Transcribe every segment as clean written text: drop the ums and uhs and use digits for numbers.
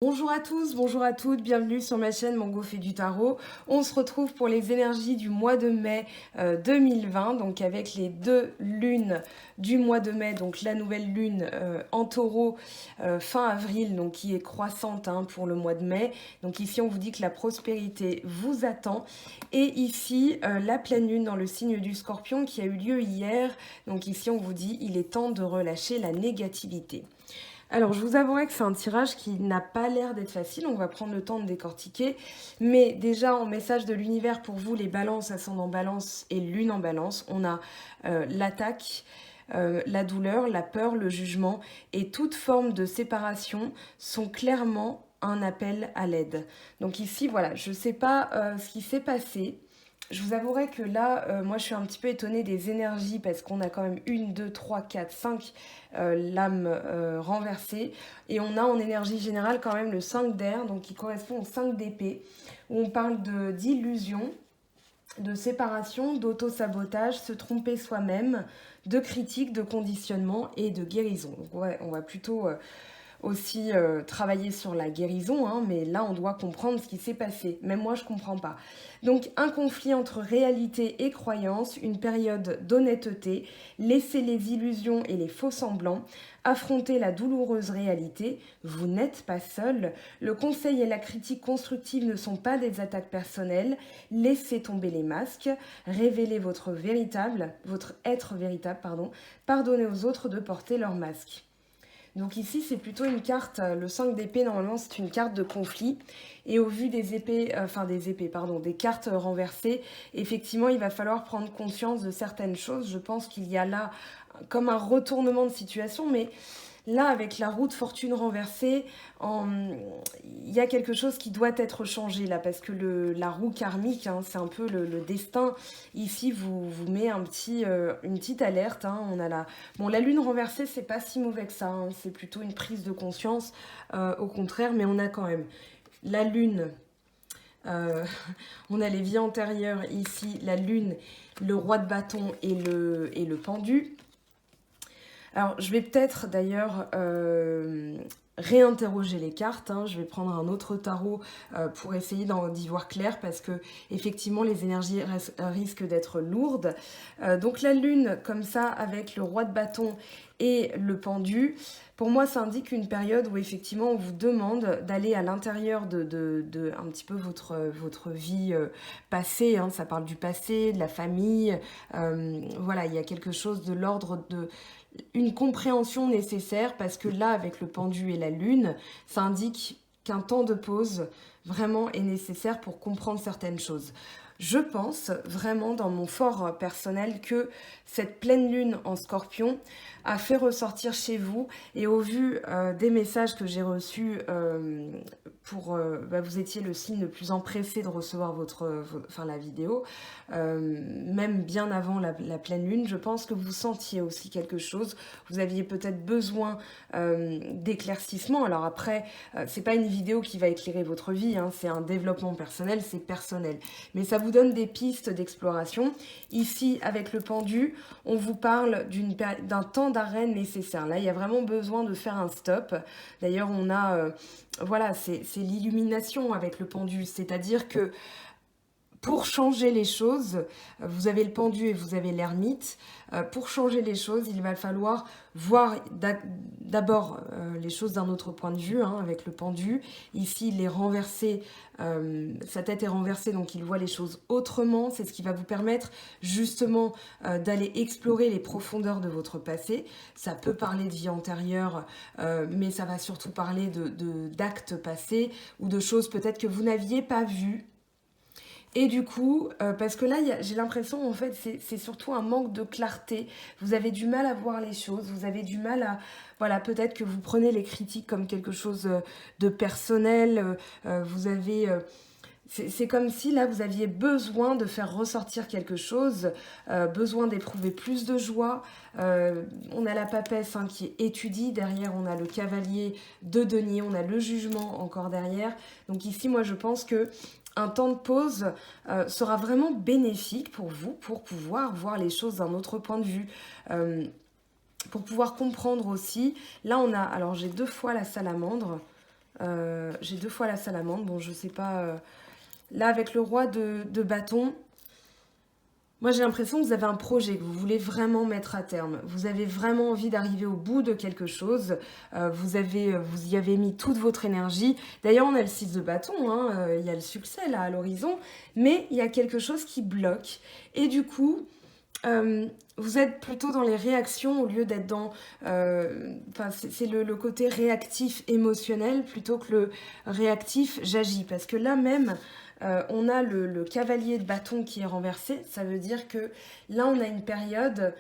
Bonjour à tous, bonjour à toutes, bienvenue sur ma chaîne Mango fait du tarot. On se retrouve pour les énergies du mois de mai 2020, donc avec les deux lunes du mois de mai, donc la nouvelle lune en taureau fin avril, donc qui est croissante pour le mois de mai. Donc ici on vous dit que la prospérité vous attend. Et ici la pleine lune dans le signe du scorpion qui a eu lieu hier. Donc ici on vous dit il est temps de relâcher la négativité. Alors, je vous avouerai que c'est un tirage qui n'a pas l'air d'être facile, on va prendre le temps de décortiquer, mais déjà en message de l'univers pour vous, les balances, ascendant balance et lune en balance, on a l'attaque, la douleur, la peur, le jugement et toute forme de séparation sont clairement un appel à l'aide. Donc ici, voilà, je ne sais pas ce qui s'est passé. Je vous avouerai que là, moi je suis un petit peu étonnée des énergies parce qu'on a quand même 1, 2, 3, 4, 5 lames renversées. Et on a en énergie générale quand même le 5 d'air, donc qui correspond au 5 d'épée, où on parle d'illusion, de séparation, d'auto-sabotage, se tromper soi-même, de critique, de conditionnement et de guérison. Donc ouais, on va plutôt aussi travailler sur la guérison, mais là on doit comprendre ce qui s'est passé. Même moi je comprends pas. Donc un conflit entre réalité et croyance, une période d'honnêteté, laisser les illusions et les faux semblants, affronter la douloureuse réalité, vous n'êtes pas seul. Le conseil et la critique constructive ne sont pas des attaques personnelles, laissez tomber les masques, révélez votre être véritable, pardonnez aux autres de porter leur masque. Donc ici, c'est plutôt une carte, le 5 d'épée, normalement, c'est une carte de conflit. Et au vu des des cartes renversées, effectivement, il va falloir prendre conscience de certaines choses. Je pense qu'il y a là comme un retournement de situation, mais là, avec la roue de fortune renversée, il y a quelque chose qui doit être changé là, parce que la roue karmique, c'est un peu le destin. Ici, vous met une petite alerte. On a la lune renversée, c'est pas si mauvais que ça. C'est plutôt une prise de conscience, au contraire, mais on a quand même la lune. euh, on a les vies antérieures ici, la lune, le roi de bâton et le pendu. Alors, je vais peut-être d'ailleurs réinterroger les cartes. Je vais prendre un autre tarot pour essayer d'y voir clair parce que effectivement les énergies risquent d'être lourdes. Donc la lune comme ça avec le roi de bâton et le pendu, pour moi ça indique une période où effectivement on vous demande d'aller à l'intérieur de un petit peu votre vie passée. Ça parle du passé, de la famille. Voilà, il y a quelque chose de l'ordre de une compréhension nécessaire parce que là, avec le pendu et la lune, ça indique qu'un temps de pause vraiment est nécessaire pour comprendre certaines choses. Je pense vraiment dans mon fort personnel que cette pleine lune en scorpion a fait ressortir chez vous et au vu des messages que j'ai reçus vous étiez le signe le plus empressé de recevoir la vidéo, même bien avant la pleine lune, je pense que vous sentiez aussi quelque chose, vous aviez peut-être besoin d'éclaircissement. Alors après, c'est pas une vidéo qui va éclairer votre vie, c'est un développement personnel, c'est personnel, mais ça vous donne des pistes d'exploration. Ici, avec le pendu, on vous parle d'un temps d'arrêt nécessaire. Là, il y a vraiment besoin de faire un stop. D'ailleurs, on a, c'est l'illumination avec le pendu, c'est-à-dire que pour changer les choses, vous avez le pendu et vous avez l'ermite. Pour changer les choses, il va falloir voir d'abord les choses d'un autre point de vue, avec le pendu. Ici, il est renversé, sa tête est renversée, donc il voit les choses autrement. C'est ce qui va vous permettre justement d'aller explorer les profondeurs de votre passé. Ça peut parler de vie antérieure, mais ça va surtout parler d'actes passés ou de choses peut-être que vous n'aviez pas vues. Et du coup, parce que là, j'ai l'impression, en fait, c'est surtout un manque de clarté. Vous avez du mal à voir les choses, vous avez du mal à... Voilà, peut-être que vous prenez les critiques comme quelque chose de personnel. Vous avez... c'est comme si, là, vous aviez besoin de faire ressortir quelque chose, besoin d'éprouver plus de joie. On a la papesse qui étudie. Derrière, on a le cavalier de denier. On a le jugement encore derrière. Donc ici, moi, je pense que un temps de pause sera vraiment bénéfique pour vous, pour pouvoir voir les choses d'un autre point de vue, pour pouvoir comprendre aussi. Là, alors j'ai 2 fois la salamandre, J'ai 2 fois la salamandre. Bon, je sais pas. Là, avec le roi de bâton, moi j'ai l'impression que vous avez un projet que vous voulez vraiment mettre à terme. Vous avez vraiment envie d'arriver au bout de quelque chose. Vous y avez mis toute votre énergie. D'ailleurs, on a le 6 de bâton, hein, il y a le succès là à l'horizon, mais il y a quelque chose qui bloque. Et du coup, vous êtes plutôt dans les réactions au lieu d'être dans... c'est le côté réactif émotionnel plutôt que le réactif j'agis. Parce que là même, on a le cavalier de bâton qui est renversé. Ça veut dire que là, on a une période...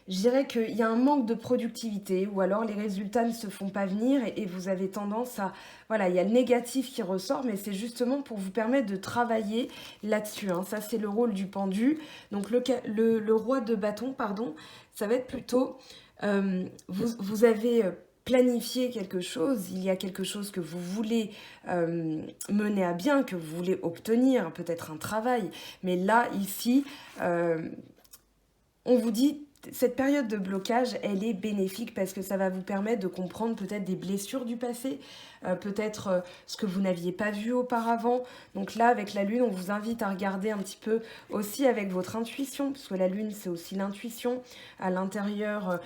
je dirais qu'il y a un manque de productivité ou alors les résultats ne se font pas venir et vous avez tendance à... Voilà, il y a le négatif qui ressort, mais c'est justement pour vous permettre de travailler là-dessus, hein. Ça, c'est le rôle du pendu. Donc, le roi de bâton, pardon, ça va être plutôt... vous avez planifié quelque chose, il y a quelque chose que vous voulez mener à bien, que vous voulez obtenir, peut-être un travail. Mais là, ici, on vous dit... Cette période de blocage, elle est bénéfique parce que ça va vous permettre de comprendre peut-être des blessures du passé, peut-être ce que vous n'aviez pas vu auparavant. Donc là, avec la Lune, on vous invite à regarder un petit peu aussi avec votre intuition, parce que la Lune, c'est aussi l'intuition à l'intérieur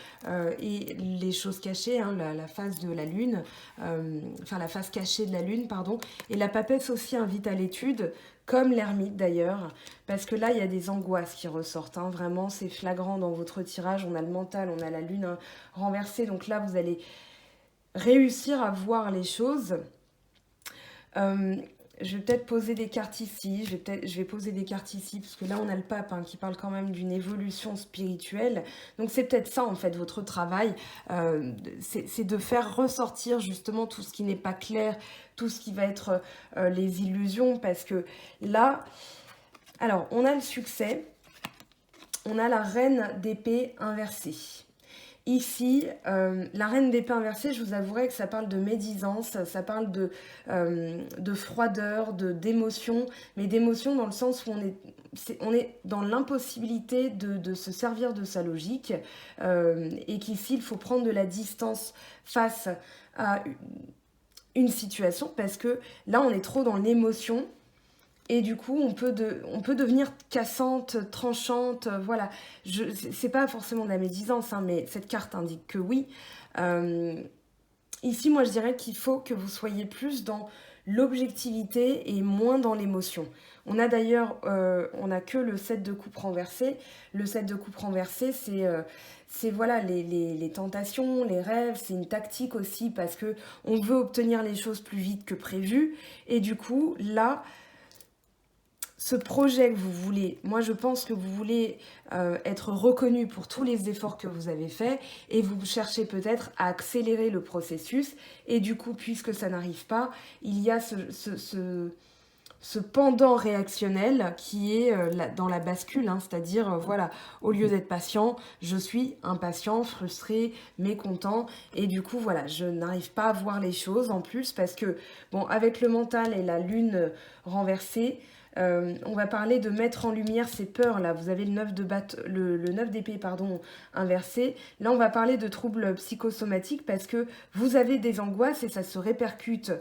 et les choses cachées, hein, la face de la Lune, la face cachée de la Lune, pardon. Et la papesse aussi invite à l'étude, comme l'ermite d'ailleurs, parce que là, il y a des angoisses qui ressortent, hein. Vraiment, c'est flagrant dans votre tirage. On a le mental, on a la lune, hein, renversée. Donc là, vous allez réussir à voir les choses. Je vais peut-être poser des cartes ici, je vais poser des cartes ici, parce que là, on a le pape, hein, qui parle quand même d'une évolution spirituelle. Donc, c'est peut-être ça, en fait, votre travail. C'est de faire ressortir, justement, tout ce qui n'est pas clair, tout ce qui va être les illusions, parce que là... Alors, on a le succès, on a la reine d'épée inversée. Ici, la reine d'épée inversée, je vous avouerai que ça parle de médisance, ça parle de froideur, d'émotion, mais d'émotion dans le sens où on est dans l'impossibilité de se servir de sa logique et qu'ici, il faut prendre de la distance face à une situation parce que là, on est trop dans l'émotion. Et du coup, on peut devenir cassante, tranchante, voilà. C'est pas forcément de la médisance, hein, mais cette carte indique que oui. Ici, moi, je dirais qu'il faut que vous soyez plus dans l'objectivité et moins dans l'émotion. On a d'ailleurs, on n'a que le 7 de coupe renversé. Le 7 de coupe renversé, c'est voilà, les tentations, les rêves, c'est une tactique aussi parce que on veut obtenir les choses plus vite que prévu. Et du coup, là... Ce projet que vous voulez, moi je pense que vous voulez être reconnu pour tous les efforts que vous avez faits et vous cherchez peut-être à accélérer le processus et du coup puisque ça n'arrive pas, il y a ce pendant réactionnel qui est dans la bascule, hein, c'est-à-dire voilà, au lieu d'être patient, je suis impatient, frustré, mécontent et du coup voilà, je n'arrive pas à voir les choses en plus parce que bon, avec le mental et la lune renversée, on va parler de mettre en lumière ces peurs là. Vous avez le 9 d'épée pardon inversé. Là on va parler de troubles psychosomatiques parce que vous avez des angoisses et ça se répercute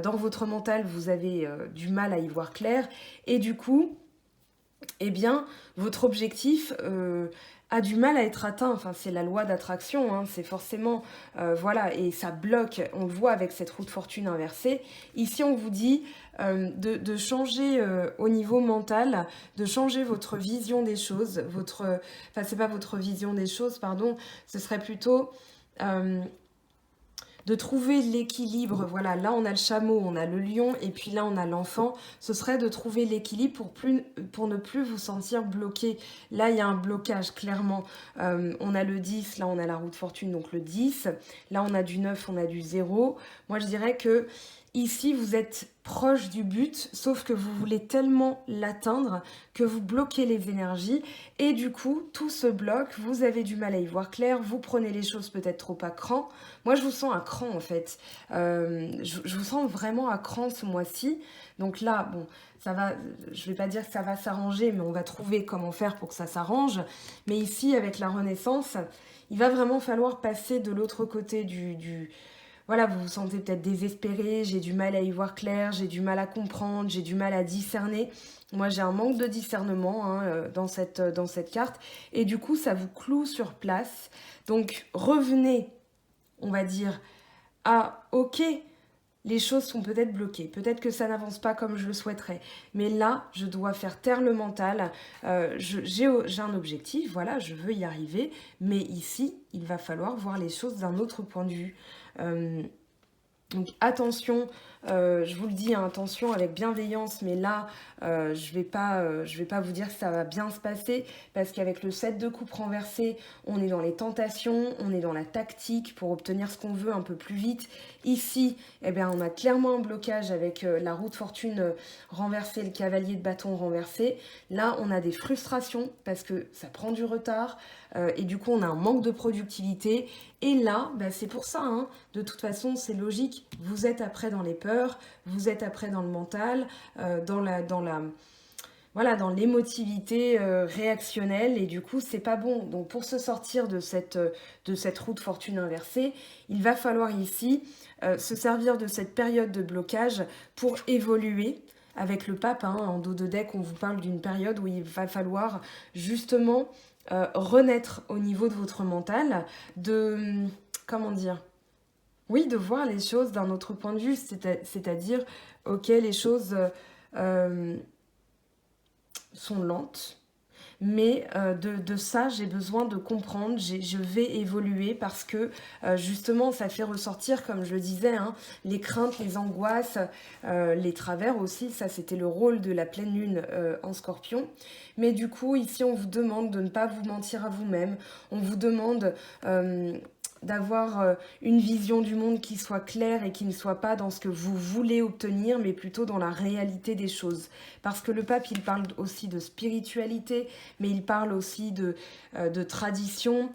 dans votre mental. Vous avez du mal à y voir clair et du coup, eh bien, votre objectif a du mal à être atteint. Enfin, c'est la loi d'attraction, hein. C'est forcément... voilà, et ça bloque. On le voit avec cette roue de fortune inversée. Ici, on vous dit de changer au niveau mental, de changer votre vision des choses. Enfin, c'est pas votre vision des choses, pardon. Ce serait plutôt... de trouver l'équilibre. Voilà, là on a le chameau, on a le lion et puis là on a l'enfant. Ce serait de trouver l'équilibre pour ne plus vous sentir bloqué. Là il y a un blocage clairement. On a le 10, là on a la roue de fortune, donc le 10. Là on a du 9, on a du 0. Moi je dirais que ici, vous êtes proche du but, sauf que vous voulez tellement l'atteindre que vous bloquez les énergies et du coup, tout se bloque, vous avez du mal à y voir clair, vous prenez les choses peut-être trop à cran. Moi, je vous sens à cran en fait. Je vous sens vraiment à cran ce mois-ci. Donc là, bon, ça va, je vais pas dire que ça va s'arranger, mais on va trouver comment faire pour que ça s'arrange. Mais ici, avec la Renaissance, il va vraiment falloir passer de l'autre côté voilà, vous vous sentez peut-être désespéré, j'ai du mal à y voir clair, j'ai du mal à comprendre, j'ai du mal à discerner. Moi, j'ai un manque de discernement hein, dans cette carte. Et du coup, ça vous cloue sur place. Donc, revenez, on va dire, à OK, les choses sont peut-être bloquées. Peut-être que ça n'avance pas comme je le souhaiterais. Mais là, je dois faire taire le mental. J'ai un objectif, voilà, je veux y arriver. Mais ici, il va falloir voir les choses d'un autre point de vue. Donc attention, je vous le dis, hein, attention avec bienveillance, mais là, je vais pas vous dire que ça va bien se passer, parce qu'avec le 7 de coupe renversé, on est dans les tentations, on est dans la tactique pour obtenir ce qu'on veut un peu plus vite. Ici, eh bien, on a clairement un blocage avec la roue de fortune renversée, le cavalier de bâton renversé. Là, on a des frustrations parce que ça prend du retard et du coup, on a un manque de productivité. Et là, bah, c'est pour ça, hein, de toute façon, c'est logique. Vous êtes après dans les peurs, vous êtes après dans le mental, voilà, dans l'émotivité réactionnelle, et du coup, c'est pas bon. Donc, pour se sortir de cette roue de fortune inversée, il va falloir ici se servir de cette période de blocage pour évoluer. Avec le pape, hein, en dos de deck, on vous parle d'une période où il va falloir justement renaître au niveau de votre mental, comment dire, oui, de voir les choses d'un autre point de vue, c'est-à-dire, ok, les choses sont lentes, mais de ça, j'ai besoin de comprendre, je vais évoluer parce que justement, ça fait ressortir, comme je le disais, hein, les craintes, les angoisses, les travers aussi. Ça, c'était le rôle de la pleine lune en Scorpion. Mais du coup, ici, on vous demande de ne pas vous mentir à vous-même. On vous demande d'avoir une vision du monde qui soit claire et qui ne soit pas dans ce que vous voulez obtenir, mais plutôt dans la réalité des choses. Parce que le pape, il parle aussi de spiritualité, mais il parle aussi de tradition.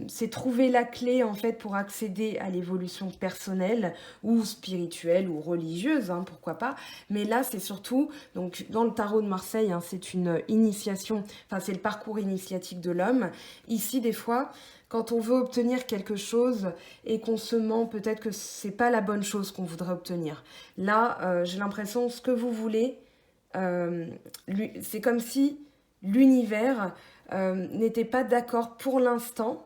C'est trouver la clé, en fait, pour accéder à l'évolution personnelle ou spirituelle ou religieuse, hein, pourquoi pas. Mais là, c'est surtout, donc dans le tarot de Marseille, hein, c'est une initiation, enfin, c'est le parcours initiatique de l'homme. Ici, des fois, quand on veut obtenir quelque chose et qu'on se ment, peut-être que c'est pas la bonne chose qu'on voudrait obtenir. Là, j'ai l'impression ce que vous voulez, c'est comme si l'univers n'était pas d'accord pour l'instant,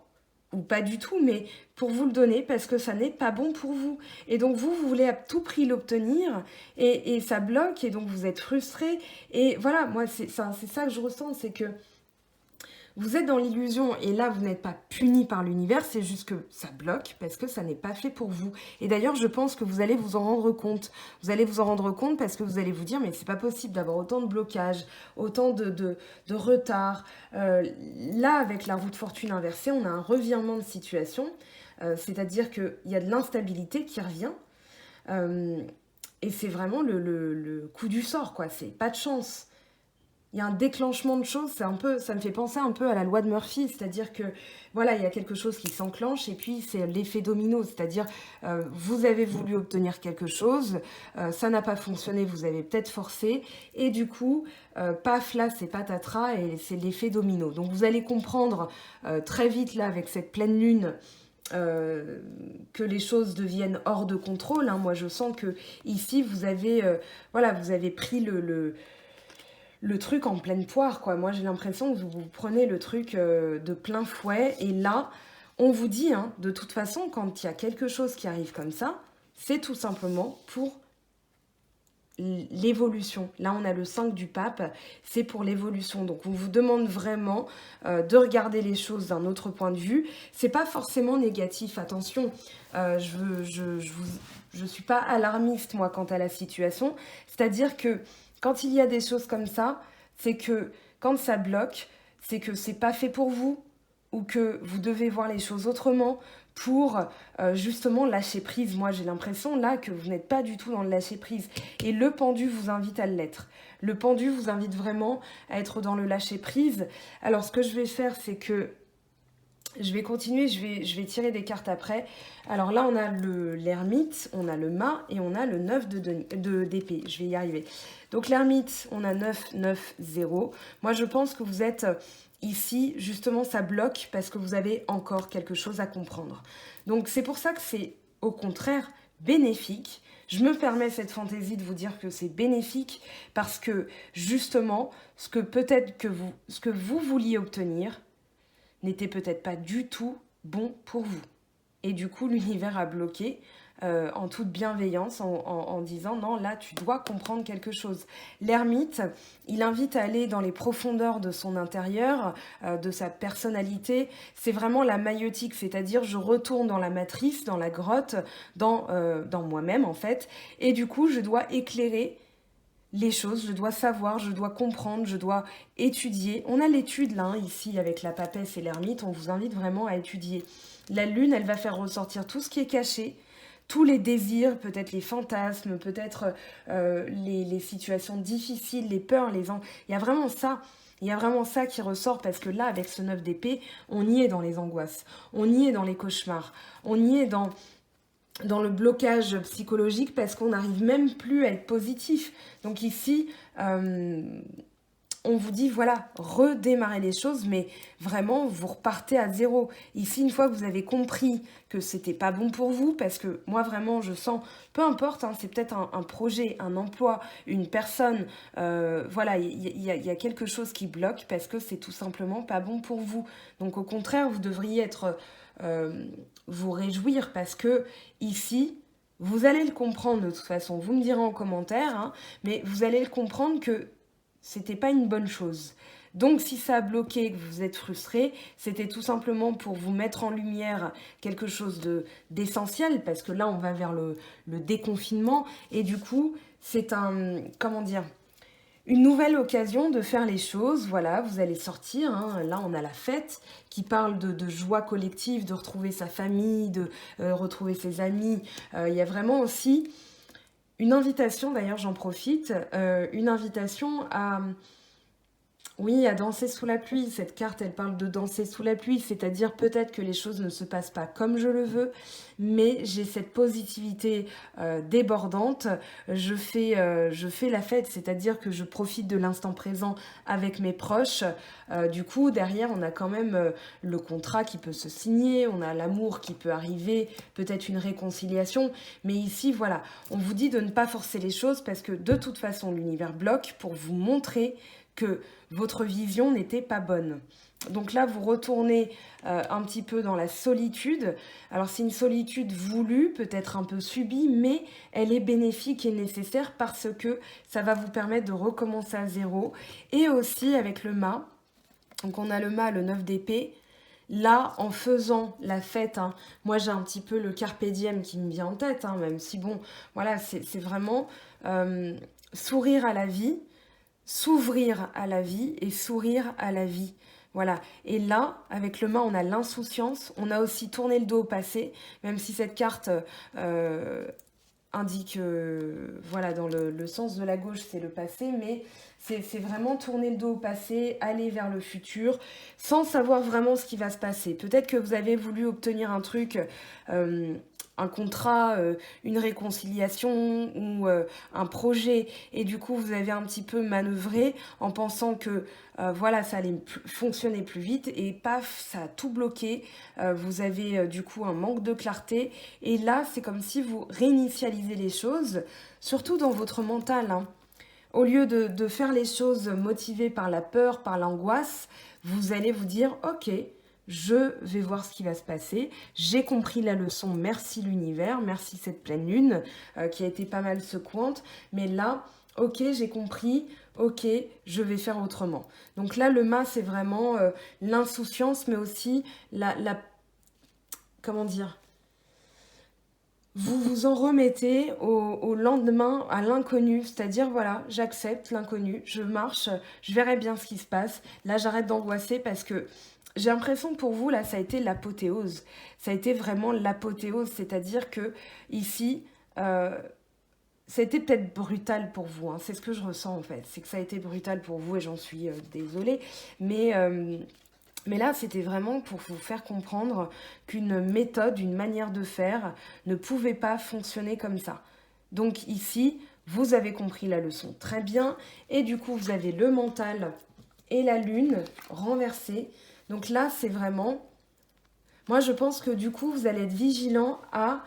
ou pas du tout, mais pour vous le donner parce que ça n'est pas bon pour vous. Et donc vous voulez à tout prix l'obtenir et ça bloque et donc vous êtes frustré. Et voilà, moi c'est ça que je ressens, c'est que vous êtes dans l'illusion et là, vous n'êtes pas puni par l'univers, c'est juste que ça bloque parce que ça n'est pas fait pour vous. Et d'ailleurs, je pense que vous allez vous en rendre compte. Vous allez vous en rendre compte parce que vous allez vous dire, mais c'est pas possible d'avoir autant de blocages, autant de retard. Là, avec la roue de fortune inversée, on a un revirement de situation, c'est-à-dire qu'il y a de l'instabilité qui revient. Et c'est vraiment le coup du sort, quoi. C'est pas de chance. Il y a un déclenchement de choses, ça me fait penser un peu à la loi de Murphy, c'est-à-dire que voilà, il y a quelque chose qui s'enclenche et puis c'est l'effet domino, c'est-à-dire vous avez voulu obtenir quelque chose, ça n'a pas fonctionné, vous avez peut-être forcé et du coup, paf là c'est patatras et c'est l'effet domino. Donc vous allez comprendre très vite là avec cette pleine lune que les choses deviennent hors de contrôle, hein. Moi je sens que ici vous avez pris le truc en pleine poire, quoi. Moi, j'ai l'impression que vous prenez le truc de plein fouet. Et là, on vous dit, hein, de toute façon, quand il y a quelque chose qui arrive comme ça, c'est tout simplement pour l'évolution. Là, on a le 5 du pape, c'est pour l'évolution. Donc, on vous demande vraiment de regarder les choses d'un autre point de vue. C'est pas forcément négatif, attention. Je suis pas alarmiste, moi, quant à la situation. C'est-à-dire que quand il y a des choses comme ça, c'est que quand ça bloque, c'est que c'est pas fait pour vous ou que vous devez voir les choses autrement pour justement lâcher prise. Moi, j'ai l'impression là que vous n'êtes pas du tout dans le lâcher prise. Et le pendu vous invite à l'être. Le pendu vous invite vraiment à être dans le lâcher prise. Alors, ce que je vais faire, c'est que je vais continuer, je vais tirer des cartes après. Alors là, on a l'ermite, on a le mât et on a le 9 d'épée. Je vais y arriver. Donc l'ermite, on a 9, 9, 0. Moi, je pense que vous êtes ici, justement, ça bloque parce que vous avez encore quelque chose à comprendre. Donc c'est pour ça que c'est au contraire bénéfique. Je me permets cette fantaisie de vous dire que c'est bénéfique parce que justement, ce que vous vouliez obtenir n'était peut-être pas du tout bon pour vous. Et du coup, l'univers a bloqué en toute bienveillance en disant non, là, tu dois comprendre quelque chose. L'ermite, il invite à aller dans les profondeurs de son intérieur, de sa personnalité. C'est vraiment la maïotique, c'est-à-dire je retourne dans la matrice, dans la grotte, dans moi-même en fait. Et du coup, je dois éclairer les choses, je dois savoir, je dois comprendre, je dois étudier. On a l'étude là, ici, avec la papesse et l'ermite, on vous invite vraiment à étudier. La lune, elle va faire ressortir tout ce qui est caché, tous les désirs, peut-être les fantasmes, peut-être les situations difficiles, les peurs, il y a vraiment ça. Il y a vraiment ça qui ressort parce que là, avec ce 9 d'épée, on y est dans les angoisses, on y est dans les cauchemars, on y est dans le blocage psychologique parce qu'on n'arrive même plus à être positif. Donc ici, on vous dit, voilà, redémarrer les choses, mais vraiment, vous repartez à zéro. Ici, une fois que vous avez compris que c'était pas bon pour vous, parce que moi, vraiment, je sens, peu importe, hein, c'est peut-être un projet, un emploi, une personne, voilà, il y a quelque chose qui bloque parce que c'est tout simplement pas bon pour vous. Donc, au contraire, vous devriez être... vous réjouir parce que ici, vous allez le comprendre de toute façon. Vous me direz en commentaire, hein, mais vous allez le comprendre que c'était pas une bonne chose. Donc, si ça a bloqué, que vous êtes frustré, c'était tout simplement pour vous mettre en lumière quelque chose d'essentiel, parce que là, on va vers le déconfinement. Et du coup, c'est comment dire, une nouvelle occasion de faire les choses. Voilà, vous allez sortir. Hein. Là, on a la fête qui parle de joie collective, de retrouver sa famille, de retrouver ses amis. Il y a vraiment aussi une invitation, d'ailleurs, j'en profite, une invitation à... Oui, à danser sous la pluie. Cette carte, elle parle de danser sous la pluie, c'est-à-dire peut-être que les choses ne se passent pas comme je le veux, mais j'ai cette positivité débordante. Je fais la fête, c'est-à-dire que je profite de l'instant présent avec mes proches. Du coup, derrière, on a quand même le contrat qui peut se signer, on a l'amour qui peut arriver, peut-être une réconciliation. Mais ici, voilà, on vous dit de ne pas forcer les choses parce que de toute façon, l'univers bloque pour vous montrer que votre vision n'était pas bonne. Donc là, vous retournez un petit peu dans la solitude. Alors, c'est une solitude voulue, peut-être un peu subie, mais elle est bénéfique et nécessaire parce que ça va vous permettre de recommencer à zéro. Et aussi avec le mât. Donc, on a le mât, le 9 d'épée. Là, en faisant la fête, hein, moi j'ai un petit peu le carpe diem qui me vient en tête, hein, même si bon, voilà, c'est vraiment sourire à la vie, s'ouvrir à la vie et sourire à la vie. Voilà. Et là, avec le mât, on a l'insouciance. On a aussi tourné le dos au passé, même si cette carte indique, voilà, dans le sens de la gauche, c'est le passé, mais c'est vraiment tourner le dos au passé, aller vers le futur, sans savoir vraiment ce qui va se passer. Peut-être que vous avez voulu obtenir un truc... un contrat, une réconciliation ou un projet et du coup vous avez un petit peu manœuvré en pensant que voilà ça allait fonctionner plus vite et paf ça a tout bloqué, vous avez du coup un manque de clarté et là c'est comme si vous réinitialisez les choses, surtout dans votre mental, hein. Au lieu de faire les choses motivées par la peur, par l'angoisse, vous allez vous dire ok, je vais voir ce qui va se passer. J'ai compris la leçon. Merci l'univers. Merci cette pleine lune qui a été pas mal secouante. Mais là, ok, j'ai compris. Ok, je vais faire autrement. Donc là, le mât, c'est vraiment l'insouciance, mais aussi comment dire, vous vous en remettez au lendemain, à l'inconnu, c'est-à-dire, voilà, j'accepte l'inconnu, je marche, je verrai bien ce qui se passe. Là, j'arrête d'angoisser parce que j'ai l'impression que pour vous, là, ça a été l'apothéose. Ça a été vraiment l'apothéose, c'est-à-dire que ici, ça a été peut-être brutal pour vous, hein. C'est ce que je ressens en fait. C'est que ça a été brutal pour vous et j'en suis désolée. Mais là, c'était vraiment pour vous faire comprendre qu'une méthode, une manière de faire ne pouvait pas fonctionner comme ça. Donc ici, vous avez compris la leçon très bien. Et du coup, vous avez le mental et la lune renversés. Donc là, c'est vraiment... Moi, je pense que du coup, vous allez être vigilant à...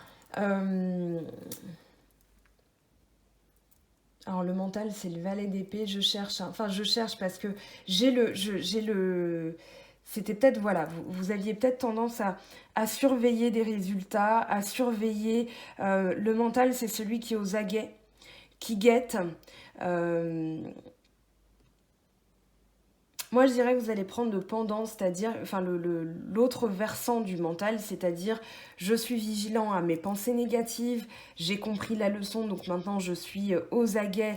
Alors, le mental, c'est le valet d'épée. Je cherche... Enfin, je cherche parce que j'ai le... C'était peut-être, voilà, vous aviez peut-être tendance à surveiller des résultats, à surveiller... le mental, c'est celui qui est aux aguets, qui guette. Moi, je dirais que vous allez prendre le pendant, c'est-à-dire, enfin, l'autre versant du mental, c'est-à-dire, je suis vigilant à mes pensées négatives, j'ai compris la leçon, donc maintenant je suis aux aguets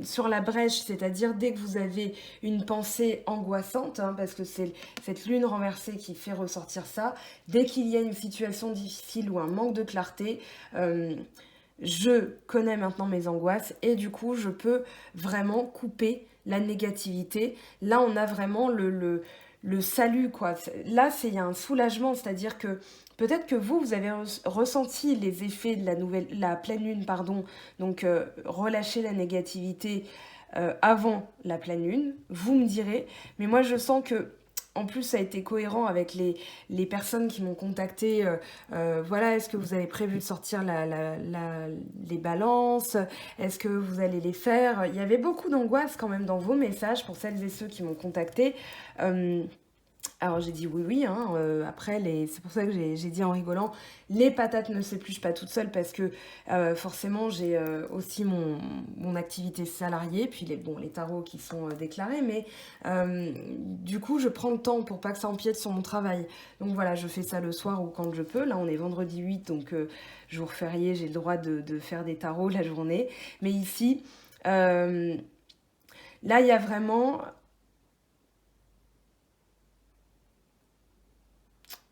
sur la brèche, c'est-à-dire, dès que vous avez une pensée angoissante, hein, parce que c'est cette lune renversée qui fait ressortir ça, dès qu'il y a une situation difficile ou un manque de clarté, je connais maintenant mes angoisses et du coup, je peux vraiment couper la négativité. Là, on a vraiment le salut, quoi. Là, il y a un soulagement, c'est-à-dire que peut-être que vous avez ressenti les effets de la pleine lune, pardon, donc relâcher la négativité avant la pleine lune, vous me direz, mais moi, je sens que en plus, ça a été cohérent avec les personnes qui m'ont contacté. Voilà, est-ce que vous avez prévu de sortir les balances? Est-ce que vous allez les faire? Il y avait beaucoup d'angoisse quand même dans vos messages pour celles et ceux qui m'ont contacté. Alors j'ai dit oui, oui, hein, après, c'est pour ça que j'ai dit en rigolant, les patates ne s'épluchent pas toutes seules parce que forcément j'ai aussi mon activité salariée, puis les tarots qui sont déclarés, mais du coup je prends le temps pour pas que ça empiète sur mon travail. Donc voilà, je fais ça le soir ou quand je peux. Là on est vendredi 8, donc jour férié, j'ai le droit de faire des tarots la journée. Mais ici, là il y a vraiment...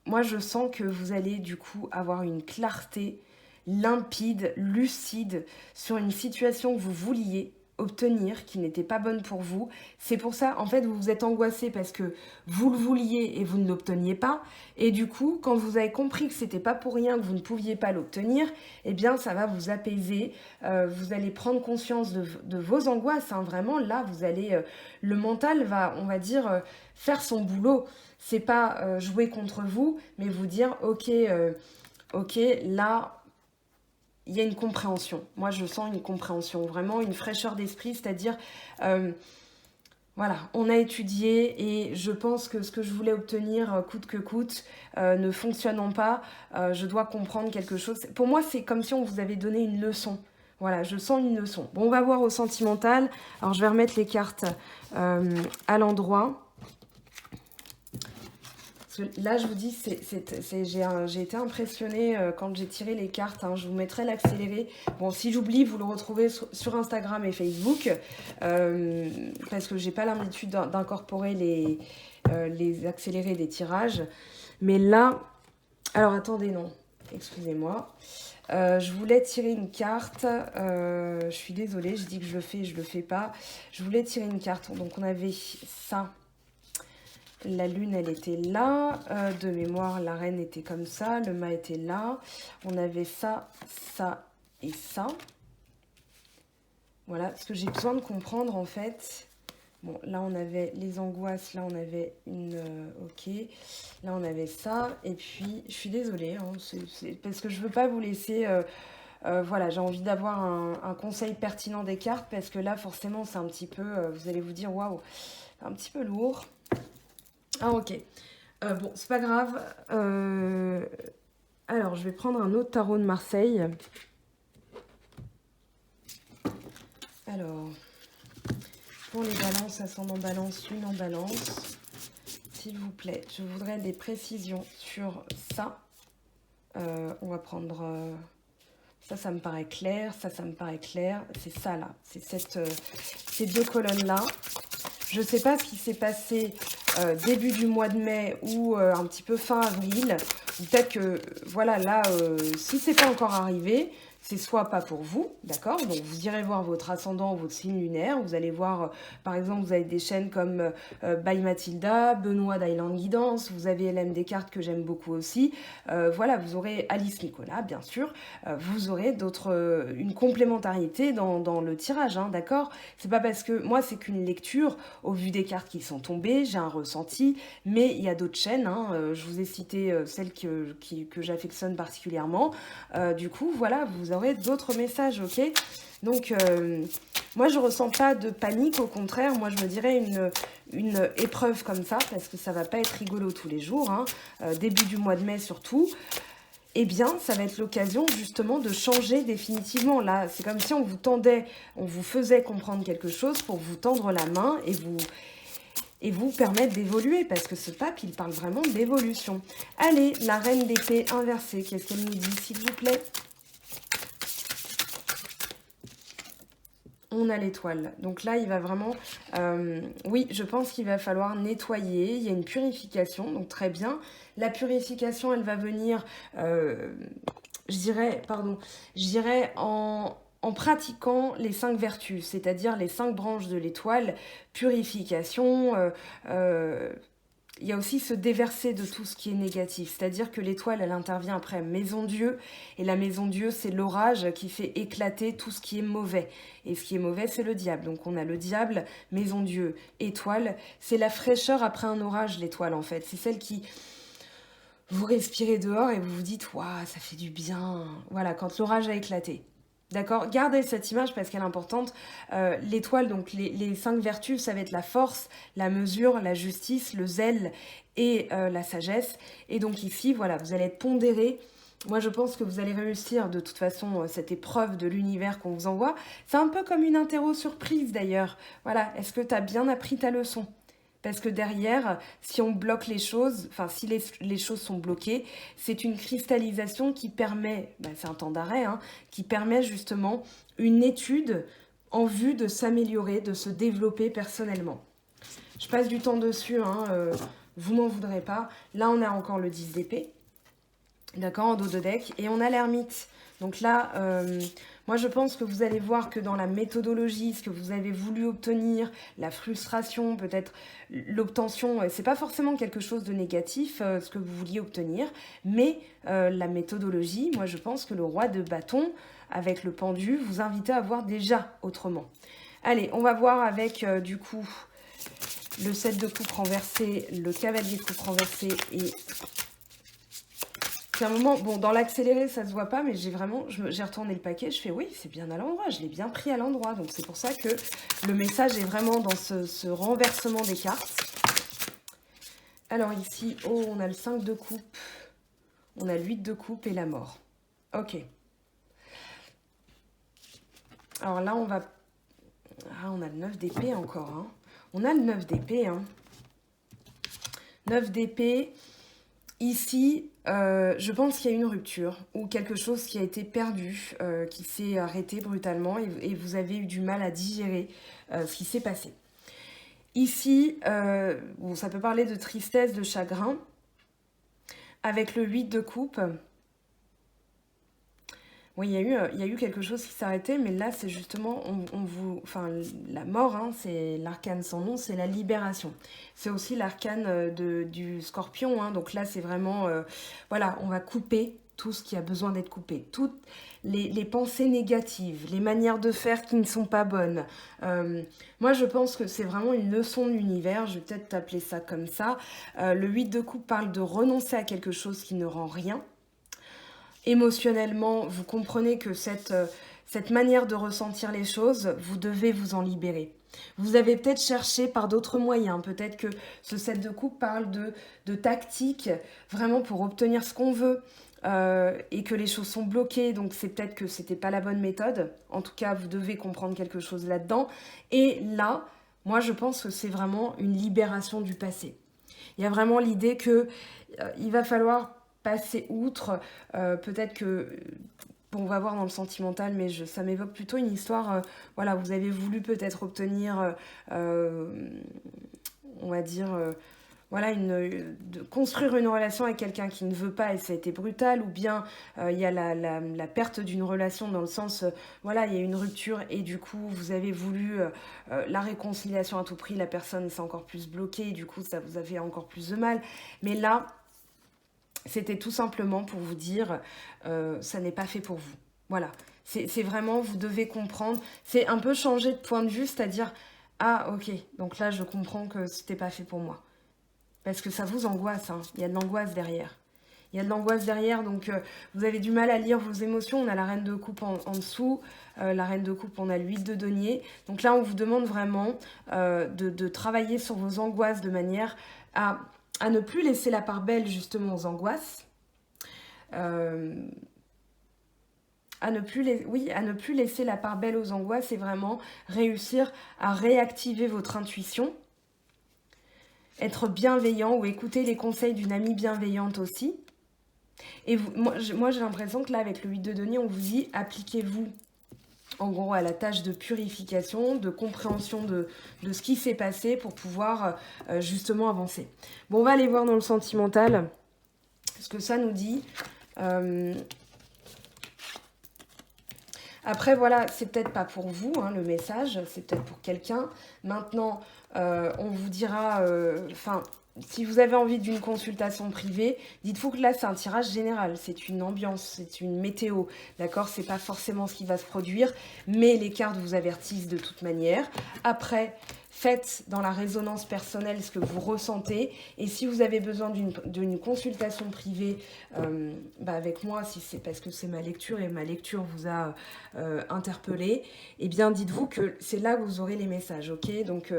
Moi, je sens que vous allez du coup avoir une clarté limpide, lucide sur une situation que vous vouliez obtenir, qui n'était pas bonne pour vous. C'est pour ça, en fait, vous vous êtes angoissé parce que vous le vouliez et vous ne l'obteniez pas. Et du coup, quand vous avez compris que c'était pas pour rien que vous ne pouviez pas l'obtenir, eh bien, ça va vous apaiser. Vous allez prendre conscience de vos angoisses. Hein. Vraiment, là, vous allez... le mental va, on va dire, faire son boulot. C'est pas jouer contre vous, mais vous dire, ok, là, il y a une compréhension. Moi, je sens une compréhension, vraiment une fraîcheur d'esprit, c'est-à-dire, voilà, on a étudié et je pense que ce que je voulais obtenir coûte que coûte, ne fonctionnant pas, je dois comprendre quelque chose. Pour moi, c'est comme si on vous avait donné une leçon. Voilà, je sens une leçon. Bon, on va voir au sentimental. Alors, je vais remettre les cartes à l'endroit. Là, je vous dis, j'ai été impressionnée quand j'ai tiré les cartes. Hein. Je vous mettrai l'accéléré. Bon, si j'oublie, vous le retrouvez sur Instagram et Facebook. Parce que j'ai pas l'habitude d'incorporer les accélérés des tirages. Mais là... Alors, attendez, non. Excusez-moi. Je voulais tirer une carte. Je suis désolée, je dis que je le fais et je le fais pas. Je voulais tirer une carte. Donc, on avait ça. La lune, elle était là. De mémoire, la reine était comme ça. Le mât était là. On avait ça, ça et ça. Voilà, ce que j'ai besoin de comprendre, en fait. Bon, là, on avait les angoisses. Là, on avait une... ok. Là, on avait ça. Et puis, je suis désolée. Hein, c'est parce que je veux pas vous laisser... voilà, j'ai envie d'avoir un conseil pertinent des cartes. Parce que là, forcément, c'est un petit peu... vous allez vous dire, waouh, un petit peu lourd. Ah, ok. Bon, c'est pas grave. Alors, je vais prendre un autre tarot de Marseille. Alors, pour les balances, ascendant balance, lune en balance, s'il vous plaît, je voudrais des précisions sur ça. On va prendre... ça me paraît clair. Ça me paraît clair. C'est ça, là. C'est ces deux colonnes-là. Je ne sais pas ce qui s'est passé début du mois de mai ou un petit peu fin avril. Peut-être que, voilà, là, si c'est pas encore arrivé, c'est soit pas pour vous, d'accord? Donc vous irez voir votre ascendant, votre signe lunaire. Vous allez voir, par exemple, vous avez des chaînes comme By Mathilda, Benoît d'Island Guidance, vous avez Hélène Descartes que j'aime beaucoup aussi. Voilà, vous aurez Alice Nicolas, bien sûr. Vous aurez une complémentarité dans le tirage, hein, d'accord? C'est pas parce que moi, c'est qu'une lecture au vu des cartes qui sont tombées, j'ai un ressenti, mais il y a d'autres chaînes, hein, je vous ai cité celle que j'affectionne particulièrement. Du coup, voilà, vous aurez d'autres messages, ok? Donc, moi, je ressens pas de panique, au contraire, moi, je me dirais une épreuve comme ça, parce que ça va pas être rigolo tous les jours, hein, début du mois de mai surtout. Eh bien, ça va être l'occasion justement de changer définitivement. Là, c'est comme si on vous faisait comprendre quelque chose pour vous tendre la main et vous permettre d'évoluer, parce que ce pape, il parle vraiment d'évolution. Allez, la reine d'épée inversée, qu'est-ce qu'elle nous dit, s'il vous plaît? On a l'étoile. Donc là, il va vraiment... oui, je pense qu'il va falloir nettoyer. Il y a une purification, donc très bien. La purification, elle va venir, je dirais en pratiquant les 5 vertus, c'est-à-dire les 5 branches de l'étoile, purification, il y a aussi se déverser de tout ce qui est négatif. C'est-à-dire que l'étoile, elle intervient après maison Dieu. Et la maison Dieu, c'est l'orage qui fait éclater tout ce qui est mauvais. Et ce qui est mauvais, c'est le diable. Donc on a le diable, maison Dieu, étoile. C'est la fraîcheur après un orage, l'étoile, en fait. C'est celle qui... Vous respirez dehors et vous vous dites « Waouh, ça fait du bien ». Voilà, quand l'orage a éclaté. D'accord? Gardez cette image parce qu'elle est importante. L'étoile, donc les 5 vertus, ça va être la force, la mesure, la justice, le zèle et la sagesse. Et donc ici, voilà, vous allez être pondéré. Moi, je pense que vous allez réussir de toute façon cette épreuve de l'univers qu'on vous envoie. C'est un peu comme une interro surprise d'ailleurs. Voilà, est-ce que tu as bien appris ta leçon? Parce que derrière, si on bloque les choses, enfin si les choses sont bloquées, c'est une cristallisation qui permet, c'est un temps d'arrêt, hein, qui permet justement une étude en vue de s'améliorer, de se développer personnellement. Je passe du temps dessus, hein, vous m'en voudrez pas. Là, on a encore le 10 d'épée, d'accord, en dos de deck, et on a l'ermite. Donc là, moi je pense que vous allez voir que dans la méthodologie, ce que vous avez voulu obtenir, la frustration, peut-être l'obtention, c'est pas forcément quelque chose de négatif, ce que vous vouliez obtenir, mais la méthodologie, moi je pense que le roi de bâton, avec le pendu, vous invite à voir déjà autrement. Allez, on va voir avec du coup le 7 de coupe renversé, le cavalier de coupe renversé et... C'est un moment, bon, dans l'accéléré, ça se voit pas, mais j'ai retourné le paquet, je fais oui, c'est bien à l'endroit, je l'ai bien pris à l'endroit. Donc c'est pour ça que le message est vraiment dans ce renversement des cartes. Alors ici, oh, on a le 5 de coupe, on a le 8 de coupe et la mort. Ok. Alors là, on va... Ah, on a le 9 d'épée encore, hein. On a le 9 d'épée, hein. 9 d'épée... Ici, je pense qu'il y a une rupture ou quelque chose qui a été perdu, qui s'est arrêté brutalement et vous avez eu du mal à digérer ce qui s'est passé. Ici, bon, ça peut parler de tristesse, de chagrin. Avec le 8 de coupe, oui, il y a eu quelque chose qui s'est arrêté, mais là, c'est justement, enfin, la mort, hein, c'est l'arcane sans nom, c'est la libération. C'est aussi l'arcane du scorpion, hein, donc là, c'est vraiment, voilà, on va couper tout ce qui a besoin d'être coupé. Toutes les pensées négatives, les manières de faire qui ne sont pas bonnes. Moi, je pense que c'est vraiment une leçon de l'univers, je vais peut-être t'appeler ça comme ça. Le 8 de coupe parle de renoncer à quelque chose qui ne rend rien. Émotionnellement, vous comprenez que cette manière de ressentir les choses, vous devez vous en libérer. Vous avez peut-être cherché par d'autres moyens. Peut-être que ce 7 de coupe parle de tactique, vraiment pour obtenir ce qu'on veut, et que les choses sont bloquées. Donc c'est peut-être que c'était pas la bonne méthode. En tout cas, vous devez comprendre quelque chose là-dedans. Et là, moi je pense que c'est vraiment une libération du passé. Il y a vraiment l'idée que il va falloir passer outre, peut-être que, bon, on va voir dans le sentimental, mais ça m'évoque plutôt une histoire, voilà, vous avez voulu peut-être obtenir, on va dire, voilà, de construire une relation avec quelqu'un qui ne veut pas et ça a été brutal, ou bien il y a la perte d'une relation dans le sens, voilà, il y a une rupture et du coup vous avez voulu la réconciliation à tout prix, la personne s'est encore plus bloquée et du coup ça vous a fait encore plus de mal. Mais là, c'était tout simplement pour vous dire, ça n'est pas fait pour vous. Voilà, c'est vraiment, vous devez comprendre, c'est un peu changer de point de vue, c'est-à-dire, ah ok, donc là je comprends que c'était pas fait pour moi. Parce que ça vous angoisse, hein. Il y a de l'angoisse derrière. Il y a de l'angoisse derrière, donc vous avez du mal à lire vos émotions. On a la reine de coupe en dessous, la reine de coupe, on a l'huile de denier. Donc là, on vous demande vraiment de travailler sur vos angoisses de manière à ne plus laisser la part belle justement aux angoisses. À ne plus laisser la part belle aux angoisses et vraiment réussir à réactiver votre intuition. Être bienveillant ou écouter les conseils d'une amie bienveillante aussi. Et moi j'ai l'impression que là, avec le 8 de denier, on vous dit, appliquez-vous en gros à la tâche de purification, de compréhension de ce qui s'est passé pour pouvoir justement avancer. Bon, on va aller voir dans le sentimental ce que ça nous dit. Après, voilà, c'est peut-être pas pour vous, hein, le message, c'est peut-être pour quelqu'un. Maintenant, on vous dira, si vous avez envie d'une consultation privée, dites-vous que là, c'est un tirage général, c'est une ambiance, c'est une météo, d'accord? C'est pas forcément ce qui va se produire, mais les cartes vous avertissent de toute manière. Après, faites dans la résonance personnelle ce que vous ressentez. Et si vous avez besoin d'une consultation privée avec moi, si c'est parce que c'est ma lecture et ma lecture vous a interpellé, eh bien dites-vous que c'est là que vous aurez les messages, ok? Donc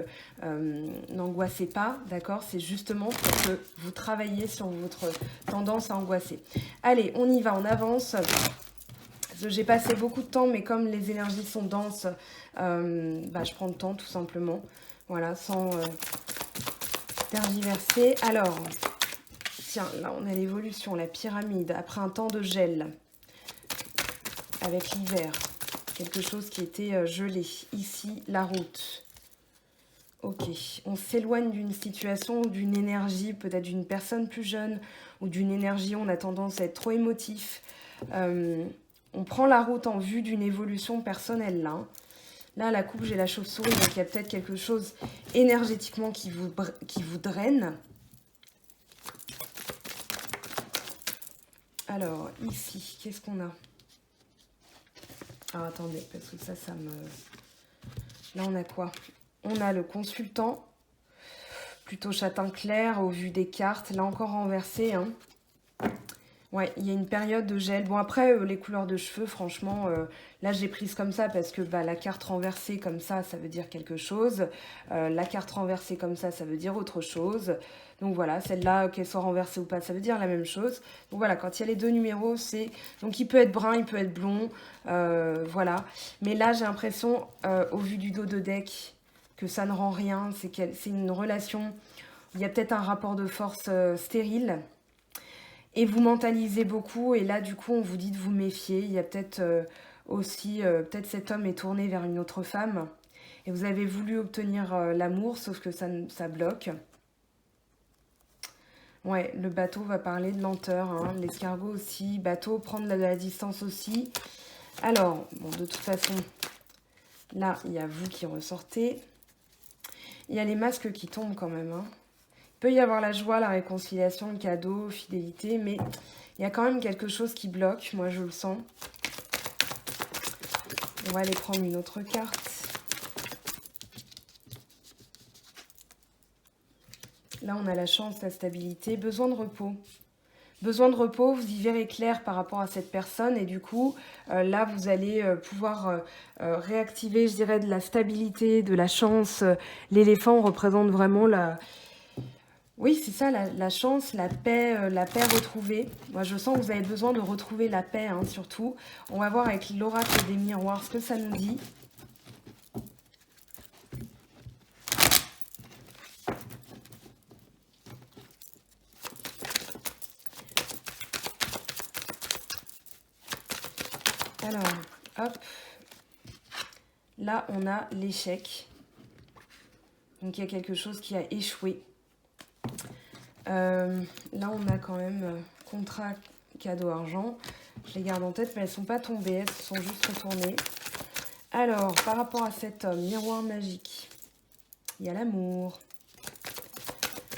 n'angoissez pas, d'accord? C'est justement pour que vous travailliez sur votre tendance à angoisser. Allez, on y va, on avance. J'ai passé beaucoup de temps, mais comme les énergies sont denses, je prends le temps tout simplement. Voilà, sans tergiverser. Alors, tiens, là on a l'évolution, la pyramide, après un temps de gel, avec l'hiver. Quelque chose qui était gelé. Ici, la route. Ok, on s'éloigne d'une situation, d'une énergie, peut-être d'une personne plus jeune, ou d'une énergie, on a tendance à être trop émotif. On prend la route en vue d'une évolution personnelle, là. Là, la coupe, j'ai la chauve-souris, donc il y a peut-être quelque chose énergétiquement qui vous draine. Alors, ici, qu'est-ce qu'on a? Ah, attendez, parce que ça me... Là, on a quoi? On a le consultant, plutôt châtain clair, au vu des cartes. Là, encore renversé, hein. Ouais, il y a une période de gel. Bon, après, les couleurs de cheveux, franchement, là, j'ai prise comme ça parce que la carte renversée comme ça veut dire quelque chose. La carte renversée comme ça veut dire autre chose. Donc voilà, celle-là, qu'elle soit renversée ou pas, ça veut dire la même chose. Donc voilà, quand il y a les deux numéros, c'est... Donc il peut être brun, il peut être blond, voilà. Mais là, j'ai l'impression, au vu du dos de deck, que ça ne rend rien. C'est une relation... Il y a peut-être un rapport de force stérile. Et vous mentalisez beaucoup, et là, du coup, on vous dit de vous méfier. Il y a peut-être aussi, peut-être cet homme est tourné vers une autre femme, et vous avez voulu obtenir l'amour, sauf que ça bloque. Ouais, le bateau va parler de lenteur, hein, l'escargot aussi, bateau, prendre de la distance aussi. Alors, bon, de toute façon, là, il y a vous qui ressortez. Il y a les masques qui tombent quand même, hein. Il peut y avoir la joie, la réconciliation, le cadeau, fidélité, mais il y a quand même quelque chose qui bloque, moi je le sens. On va aller prendre une autre carte. Là, on a la chance, la stabilité, besoin de repos. Besoin de repos, vous y verrez clair par rapport à cette personne et du coup, là, vous allez pouvoir réactiver, je dirais, de la stabilité, de la chance. L'éléphant représente vraiment la... Oui, c'est ça, la chance, la paix retrouvée. Moi, je sens que vous avez besoin de retrouver la paix, hein, surtout. On va voir avec l'oracle des miroirs ce que ça nous dit. Alors, hop. Là, on a l'échec. Donc, il y a quelque chose qui a échoué. Là, on a quand même contrat, cadeau, argent. Je les garde en tête, mais elles ne sont pas tombées, elles se sont juste retournées. Alors, par rapport à cet homme, miroir magique, il y a l'amour.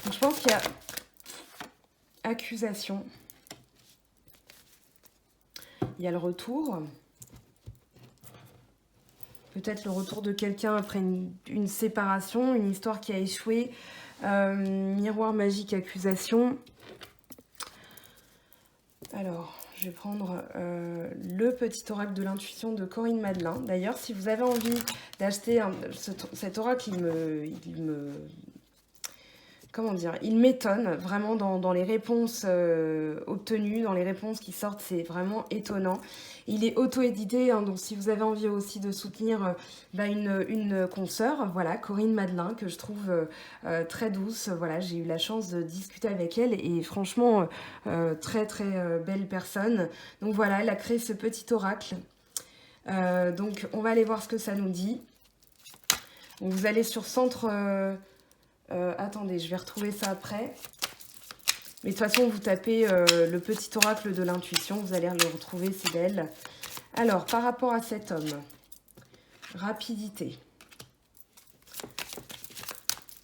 Donc, je pense qu'il y a accusation. Il y a le retour. Peut-être le retour de quelqu'un après une séparation, une histoire qui a échoué. Miroir magique, accusation. Alors, je vais prendre le petit oracle de l'intuition de Corinne Madelin. D'ailleurs, si vous avez envie d'acheter cet oracle, comment dire, il m'étonne vraiment dans les réponses obtenues, dans les réponses qui sortent, c'est vraiment étonnant. Il est auto-édité, hein, donc si vous avez envie aussi de soutenir une consoeur, voilà, Corinne Madelin, que je trouve très douce. Voilà, j'ai eu la chance de discuter avec elle et franchement, très très belle personne. Donc voilà, elle a créé ce petit oracle. Donc on va aller voir ce que ça nous dit. Donc, vous allez sur centre... attendez, je vais retrouver ça après. Mais de toute façon, vous tapez le petit oracle de l'intuition, vous allez le retrouver, c'est d'elle. Alors, par rapport à cet homme, rapidité.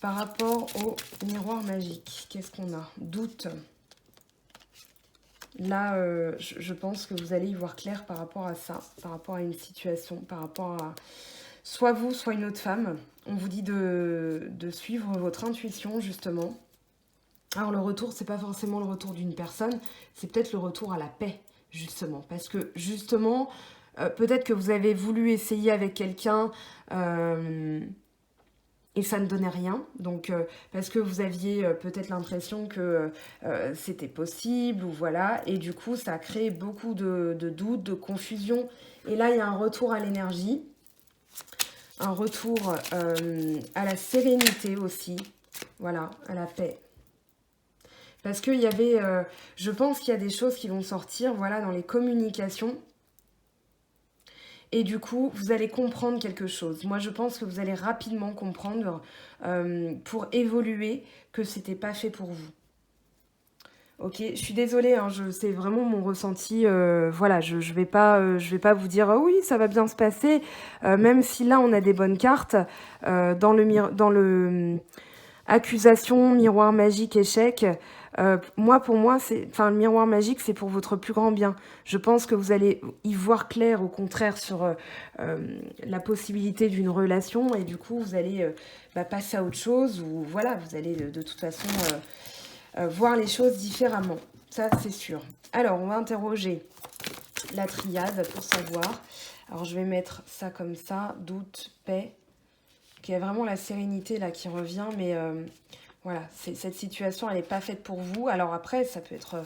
Par rapport au miroir magique, qu'est-ce qu'on a? Doute. Là, je pense que vous allez y voir clair par rapport à ça, par rapport à une situation, par rapport à soit vous, soit une autre femme. On vous dit de suivre votre intuition, justement. Alors, le retour, c'est pas forcément le retour d'une personne, c'est peut-être le retour à la paix, justement. Parce que, justement, peut-être que vous avez voulu essayer avec quelqu'un et ça ne donnait rien. Donc, parce que vous aviez peut-être l'impression que c'était possible, ou voilà. Et du coup, ça a créé beaucoup de doutes, de confusion. Et là, il y a un retour à l'énergie. Un retour à la sérénité aussi. Voilà, à la paix. Parce qu'il y avait, je pense qu'il y a des choses qui vont sortir, voilà, dans les communications. Et du coup, vous allez comprendre quelque chose. Moi, je pense que vous allez rapidement comprendre pour évoluer que c'était pas fait pour vous. Ok, je suis désolée, hein, c'est vraiment mon ressenti. Voilà, je vais pas vous dire oui, ça va bien se passer. Même si là, on a des bonnes cartes dans le accusation, miroir magique, échec. Pour moi, le miroir magique, c'est pour votre plus grand bien. Je pense que vous allez y voir clair, au contraire, sur la possibilité d'une relation, et du coup, vous allez passer à autre chose, ou voilà, vous allez de toute façon voir les choses différemment. Ça, c'est sûr. Alors, on va interroger la triade pour savoir. Alors, je vais mettre ça comme ça, doute, paix. Il y a vraiment la sérénité là qui revient, mais voilà, cette situation, elle n'est pas faite pour vous. Alors après, ça peut être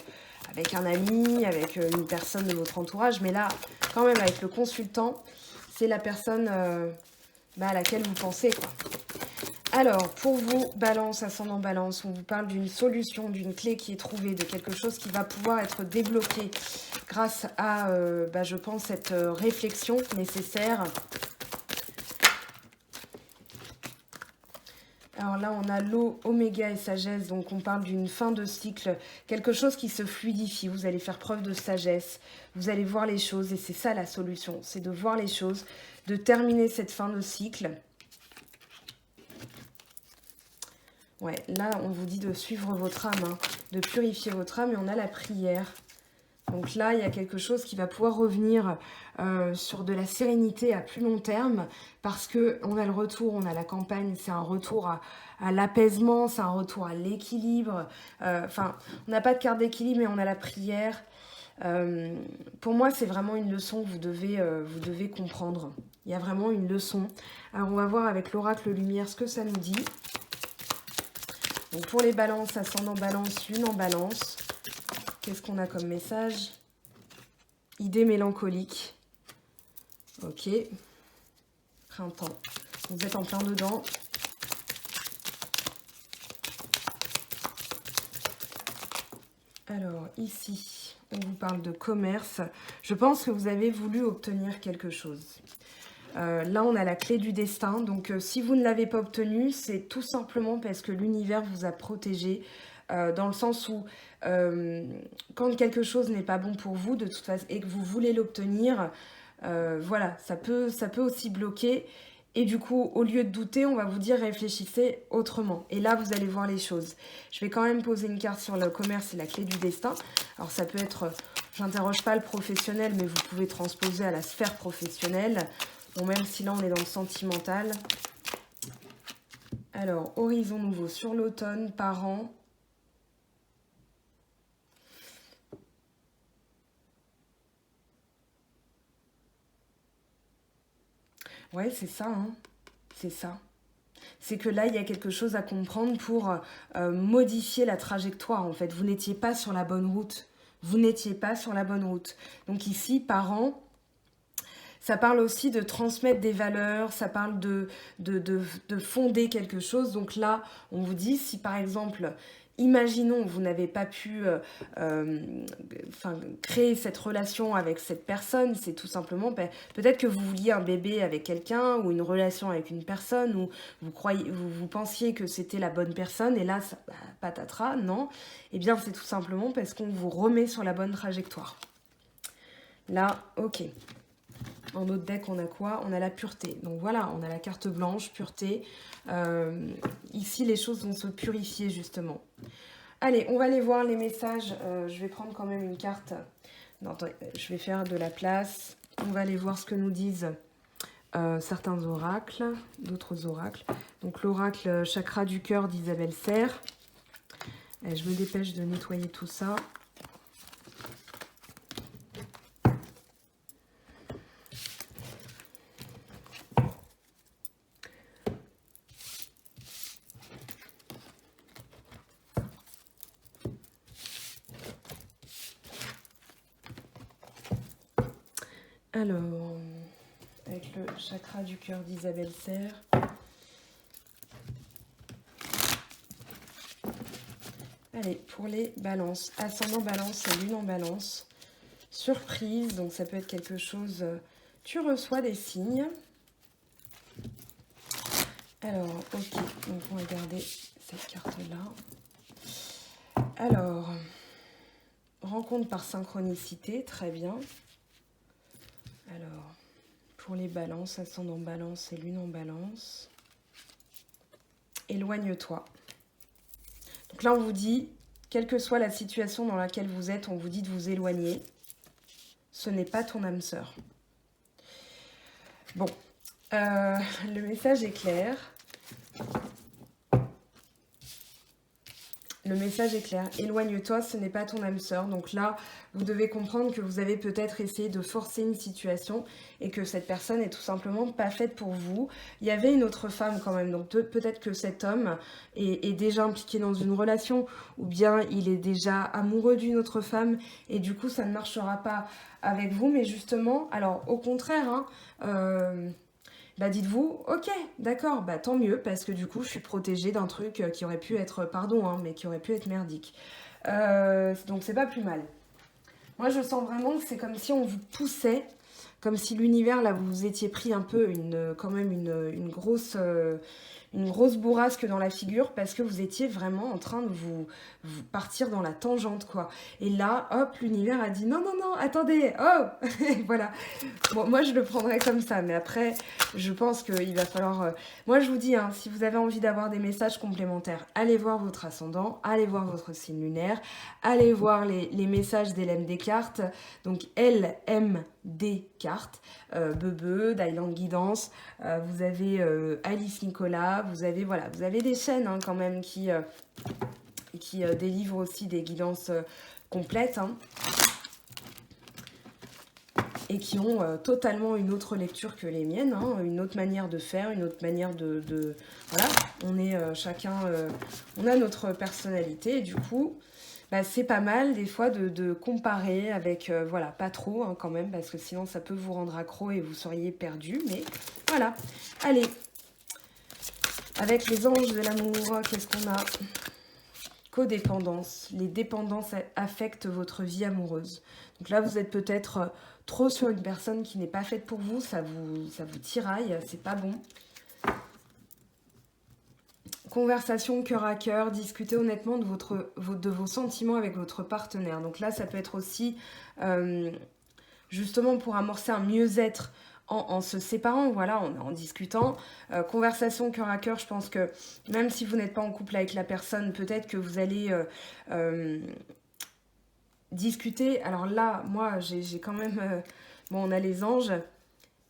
avec un ami, avec une personne de votre entourage, mais là, quand même, avec le consultant, c'est la personne à laquelle vous pensez, quoi. Alors, pour vous, Balance, ascendant Balance, on vous parle d'une solution, d'une clé qui est trouvée, de quelque chose qui va pouvoir être débloqué grâce à, je pense, cette réflexion nécessaire. Alors là, on a l'eau, oméga et sagesse, donc on parle d'une fin de cycle, quelque chose qui se fluidifie. Vous allez faire preuve de sagesse, vous allez voir les choses, et c'est ça la solution, c'est de voir les choses, de terminer cette fin de cycle. Ouais, là, on vous dit de suivre votre âme, hein, de purifier votre âme, et on a la prière. Donc là, il y a quelque chose qui va pouvoir revenir sur de la sérénité à plus long terme, parce qu'on a le retour, on a la campagne, c'est un retour à l'apaisement, c'est un retour à l'équilibre. Enfin, on n'a pas de carte d'équilibre, mais on a la prière. Pour moi, c'est vraiment une leçon que vous devez comprendre. Il y a vraiment une leçon. Alors, on va voir avec l'oracle lumière ce que ça nous dit. Donc, pour les balances, ascendant balance, lune en balance. Qu'est-ce qu'on a comme message? Idée mélancolique. Ok. Printemps. Vous êtes en plein dedans. Alors, ici, on vous parle de commerce. Je pense que vous avez voulu obtenir quelque chose. Là, on a la clé du destin. Donc, si vous ne l'avez pas obtenue, c'est tout simplement parce que l'univers vous a protégé. dans le sens où quand quelque chose n'est pas bon pour vous, de toute façon, et que vous voulez l'obtenir, voilà, ça peut aussi bloquer. Et du coup, au lieu de douter, on va vous dire réfléchissez autrement. Et là, vous allez voir les choses. Je vais quand même poser une carte sur le commerce et la clé du destin. Alors ça peut être, j'interroge pas le professionnel, mais vous pouvez transposer à la sphère professionnelle. Bon, même si là, on est dans le sentimental. Alors, horizon nouveau sur l'automne, parents. Ouais, c'est ça, hein. C'est ça. C'est que là, il y a quelque chose à comprendre pour modifier la trajectoire, en fait. Vous n'étiez pas sur la bonne route. Vous n'étiez pas sur la bonne route. Donc ici, parents, ça parle aussi de transmettre des valeurs, ça parle de fonder quelque chose. Donc là, on vous dit, si par exemple, imaginons, vous n'avez pas pu créer cette relation avec cette personne, c'est tout simplement, peut-être que vous vouliez un bébé avec quelqu'un ou une relation avec une personne, ou vous pensiez que c'était la bonne personne, et là, ça, patatras, non. Eh bien, c'est tout simplement parce qu'on vous remet sur la bonne trajectoire. Là, ok. En notre deck, on a quoi? On a la pureté. Donc voilà, on a la carte blanche, pureté. Ici, les choses vont se purifier, justement. Allez, on va aller voir les messages. Je vais prendre quand même une carte. Non, attendez, je vais faire de la place. On va aller voir ce que nous disent certains oracles, d'autres oracles. Donc l'oracle chakra du cœur d'Isabelle Serre. Et je me dépêche de nettoyer tout ça. Alors, avec le chakra du cœur d'Isabelle Serre. Allez, pour les balances. Ascendant balance et lune en balance. Surprise, donc ça peut être quelque chose... tu reçois des signes. Alors, ok, donc on va garder cette carte-là. Alors, rencontre par synchronicité, très bien. Alors, pour les balances, ascendant balance et lune en balance. Éloigne-toi. Donc là, on vous dit, quelle que soit la situation dans laquelle vous êtes, on vous dit de vous éloigner. Ce n'est pas ton âme sœur. Bon, le message est clair. Le message est clair. Éloigne-toi, ce n'est pas ton âme sœur. Donc là, vous devez comprendre que vous avez peut-être essayé de forcer une situation et que cette personne est tout simplement pas faite pour vous. Il y avait une autre femme quand même. Donc peut-être que cet homme est déjà impliqué dans une relation ou bien il est déjà amoureux d'une autre femme et du coup, ça ne marchera pas avec vous. Mais justement, alors au contraire, hein, bah dites-vous, ok, d'accord, bah tant mieux, parce que du coup, je suis protégée d'un truc qui aurait pu être, pardon, hein, mais qui aurait pu être merdique. Donc c'est pas plus mal. Moi, je sens vraiment que c'est comme si on vous poussait, comme si l'univers, là, vous étiez pris un peu quand même une grosse bourrasque dans la figure parce que vous étiez vraiment en train de vous partir dans la tangente, quoi. Et là, hop, l'univers a dit non, non, non, attendez, oh voilà. Bon, moi, je le prendrais comme ça, mais après, je pense qu'il va falloir... Moi, je vous dis, hein, si vous avez envie d'avoir des messages complémentaires, allez voir votre ascendant, allez voir votre signe lunaire, allez voir les messages d'Hélène Descartes, donc LMD cartes, Bebe, d'Island Guidance, vous avez Alice Nicolas, vous avez des chaînes hein, quand même qui délivrent aussi des guidances complètes hein, et qui ont totalement une autre lecture que les miennes, hein, une autre manière de faire, une autre manière de voilà, on est chacun, on a notre personnalité et du coup... Bah, c'est pas mal des fois de comparer avec, voilà, pas trop hein, quand même, parce que sinon ça peut vous rendre accro et vous seriez perdu, mais voilà. Allez, avec les anges de l'amour, qu'est-ce qu'on a? Codépendance. Les dépendances affectent votre vie amoureuse. Donc là, vous êtes peut-être trop sur une personne qui n'est pas faite pour vous, ça vous tiraille, c'est pas bon. conversation cœur à cœur, discutez honnêtement de vos sentiments avec votre partenaire. Donc là, ça peut être aussi justement pour amorcer un mieux-être en se séparant, voilà, en discutant. Conversation cœur à cœur, je pense que même si vous n'êtes pas en couple avec la personne, peut-être que vous allez discuter. Alors là, moi, j'ai quand même... bon, on a les anges,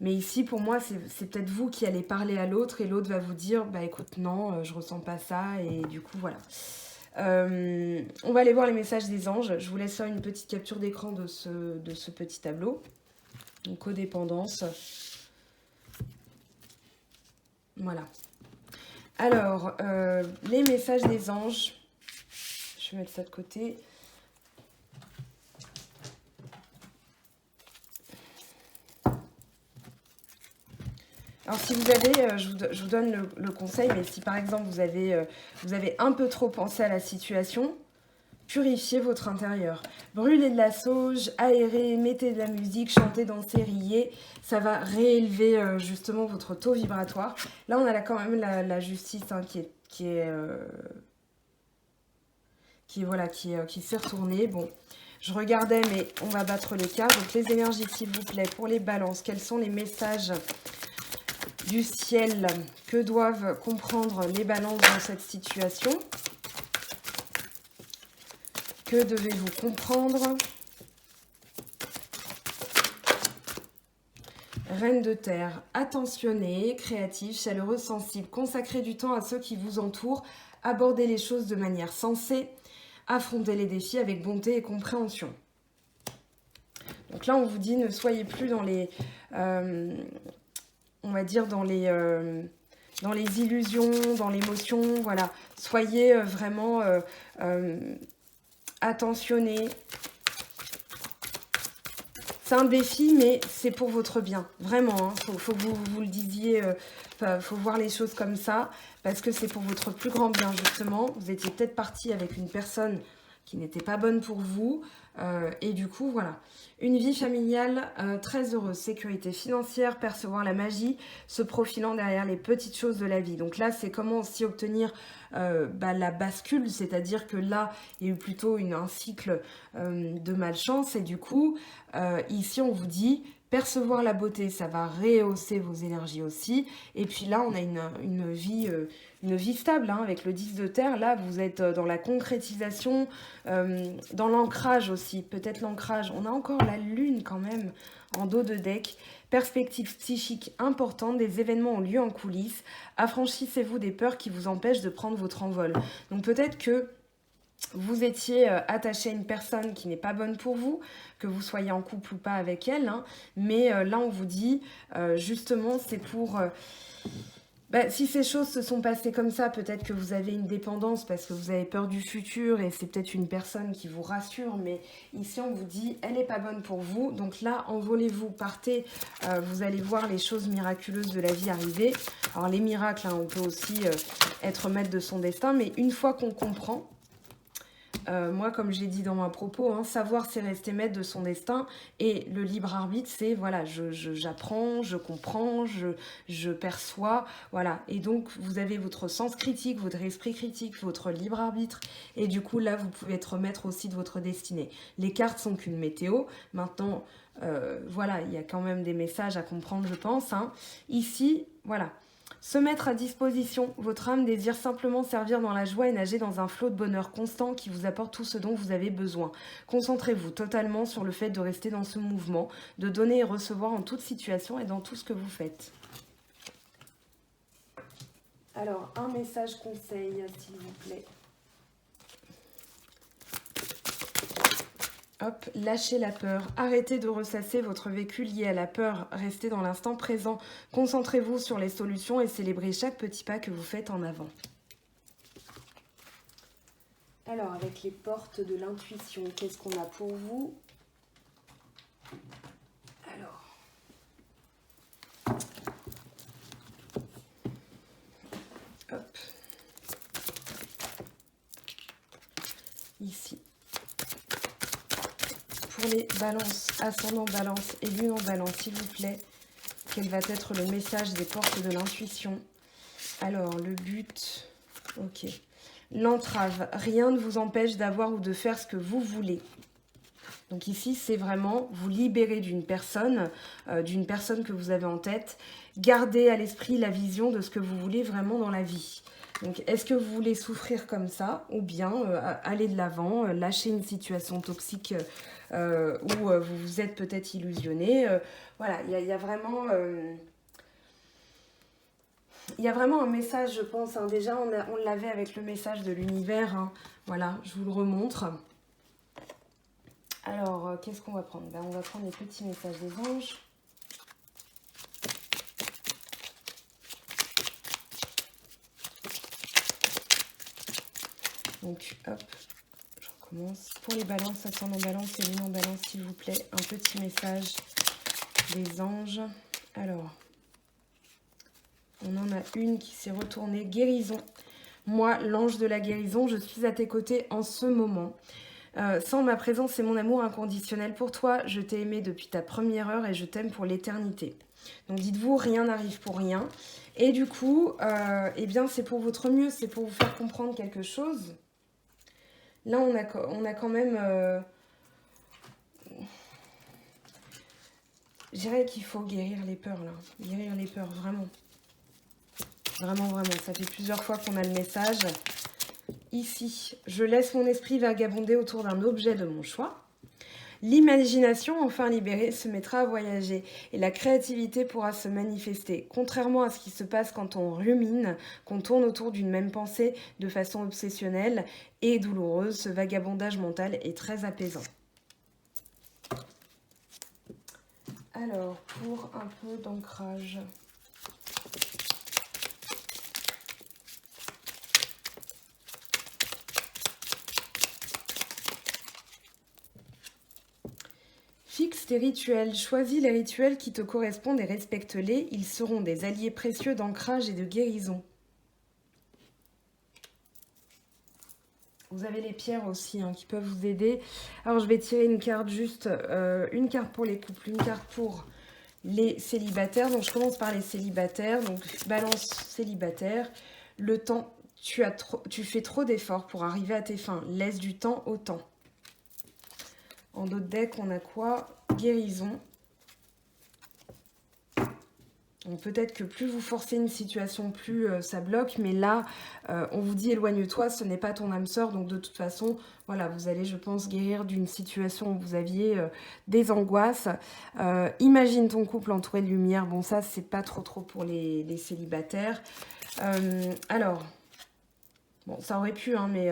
mais ici, pour moi, c'est peut-être vous qui allez parler à l'autre et l'autre va vous dire, bah écoute, non, je ressens pas ça, et du coup, voilà. On va aller voir les messages des anges. Je vous laisse faire une petite capture d'écran de ce petit tableau. Donc, codépendance. Voilà. Alors, les messages des anges. Je vais mettre ça de côté. Alors, si vous avez, je vous donne le conseil, mais si par exemple vous avez un peu trop pensé à la situation, purifiez votre intérieur. Brûlez de la sauge, aérez, mettez de la musique, chantez, dansez, riez. Ça va réélever justement votre taux vibratoire. Là, on a là quand même la justice hein, qui s'est retournée. Bon, je regardais, mais on va battre les cartes. Donc, les énergies, s'il vous plaît, pour les balances. Quels sont les messages du ciel que doivent comprendre les balances dans cette situation? Que devez-vous comprendre? Reine de terre, attentionnée, créative, chaleureuse, sensible. Consacrez du temps à ceux qui vous entourent. Abordez les choses de manière sensée. Affrontez les défis avec bonté et compréhension. Donc là, on vous dit, ne soyez plus dans les... on va dire dans les illusions, dans l'émotion, voilà. Soyez vraiment attentionnés. C'est un défi, mais c'est pour votre bien, vraiment. Hein. Faut que vous le disiez, faut voir les choses comme ça, parce que c'est pour votre plus grand bien, justement. Vous étiez peut-être parti avec une personne qui n'était pas bonne pour vous, et du coup, voilà. Une vie familiale très heureuse, sécurité financière, percevoir la magie, se profilant derrière les petites choses de la vie. Donc là, c'est comment aussi obtenir la bascule, c'est-à-dire que là, il y a eu plutôt un cycle de malchance, et du coup, ici, on vous dit... Percevoir la beauté, ça va rehausser vos énergies aussi. Et puis là, on a une vie stable hein, avec le 10 de terre. Là, vous êtes dans la concrétisation, dans l'ancrage aussi. Peut-être l'ancrage. On a encore la lune quand même en dos de deck. Perspective psychique importante, des événements ont lieu en coulisses. Affranchissez-vous des peurs qui vous empêchent de prendre votre envol. Donc peut-être que vous étiez attaché à une personne qui n'est pas bonne pour vous, que vous soyez en couple ou pas avec elle, hein, mais là on vous dit, justement c'est pour... si ces choses se sont passées comme ça, peut-être que vous avez une dépendance parce que vous avez peur du futur et c'est peut-être une personne qui vous rassure, mais ici on vous dit, elle n'est pas bonne pour vous, donc là envolez-vous, partez, vous allez voir les choses miraculeuses de la vie arriver. Alors les miracles, hein, on peut aussi être maître de son destin, mais une fois qu'on comprend, moi, comme j'ai dit dans mon propos, hein, savoir c'est rester maître de son destin et le libre arbitre, c'est voilà, j'apprends, je comprends, je perçois, voilà. Et donc, vous avez votre sens critique, votre esprit critique, votre libre arbitre et du coup, là, vous pouvez être maître aussi de votre destinée. Les cartes sont qu'une météo. Maintenant, voilà, il y a quand même des messages à comprendre, je pense. Hein. Ici, voilà. Se mettre à disposition, votre âme désire simplement servir dans la joie et nager dans un flot de bonheur constant qui vous apporte tout ce dont vous avez besoin. Concentrez-vous totalement sur le fait de rester dans ce mouvement, de donner et recevoir en toute situation et dans tout ce que vous faites. Alors, un message conseil, s'il vous plaît. Hop, lâchez la peur. Arrêtez de ressasser votre vécu lié à la peur. Restez dans l'instant présent. Concentrez-vous sur les solutions et célébrez chaque petit pas que vous faites en avant. Alors, avec les portes de l'intuition, qu'est-ce qu'on a pour vous? Alors. Hop. Ici. Pour les balances, ascendant balance et lune en balance, s'il vous plaît, quel va être le message des portes de l'intuition? Alors, le but Ok. L'entrave. Rien ne vous empêche d'avoir ou de faire ce que vous voulez. Donc ici, c'est vraiment vous libérer d'une personne que vous avez en tête. Gardez à l'esprit la vision de ce que vous voulez vraiment dans la vie. Donc, est-ce que vous voulez souffrir comme ça ou bien aller de l'avant, lâcher une situation toxique où vous vous êtes peut-être illusionné. Voilà, il y a vraiment... il y a vraiment un message, je pense. Hein. Déjà, on l'avait avec le message de l'univers. Hein. Voilà, je vous le remontre. Alors, qu'est-ce qu'on va prendre? On va prendre les petits messages des anges. Donc, hop, je recommence. Pour les balances, ascendant balance et lune en balance, s'il vous plaît, un petit message des anges. Alors, on en a une qui s'est retournée. Guérison. Moi, l'ange de la guérison, je suis à tes côtés en ce moment. Sans ma présence et mon amour inconditionnel pour toi, je t'ai aimé depuis ta première heure et je t'aime pour l'éternité. Donc dites-vous, rien n'arrive pour rien. Et du coup, eh bien, c'est pour votre mieux, c'est pour vous faire comprendre quelque chose. Là, on a quand même... je dirais qu'il faut guérir les peurs, là. Guérir les peurs, vraiment. Vraiment, vraiment. Ça fait plusieurs fois qu'on a le message. Ici, je laisse mon esprit vagabonder autour d'un objet de mon choix. L'imagination, enfin libérée, se mettra à voyager et la créativité pourra se manifester. Contrairement à ce qui se passe quand on rumine, qu'on tourne autour d'une même pensée de façon obsessionnelle et douloureuse, ce vagabondage mental est très apaisant. Alors, pour un peu d'ancrage... Fixe tes rituels, choisis les rituels qui te correspondent et respecte-les. Ils seront des alliés précieux d'ancrage et de guérison. Vous avez les pierres aussi hein, qui peuvent vous aider. Alors je vais tirer une carte juste, une carte pour les couples, une carte pour les célibataires. Donc je commence par les célibataires. Donc balance célibataire. Le temps, tu fais trop d'efforts pour arriver à tes fins. Laisse du temps au temps. En d'autres decks, on a quoi? Guérison. Donc peut-être que plus vous forcez une situation, plus ça bloque. Mais là, on vous dit éloigne-toi, ce n'est pas ton âme sœur. Donc de toute façon, voilà, vous allez, je pense, guérir d'une situation où vous aviez des angoisses. Imagine ton couple entouré de lumière. Bon, ça, c'est pas trop pour les célibataires. Alors... Bon, ça aurait pu, hein, mais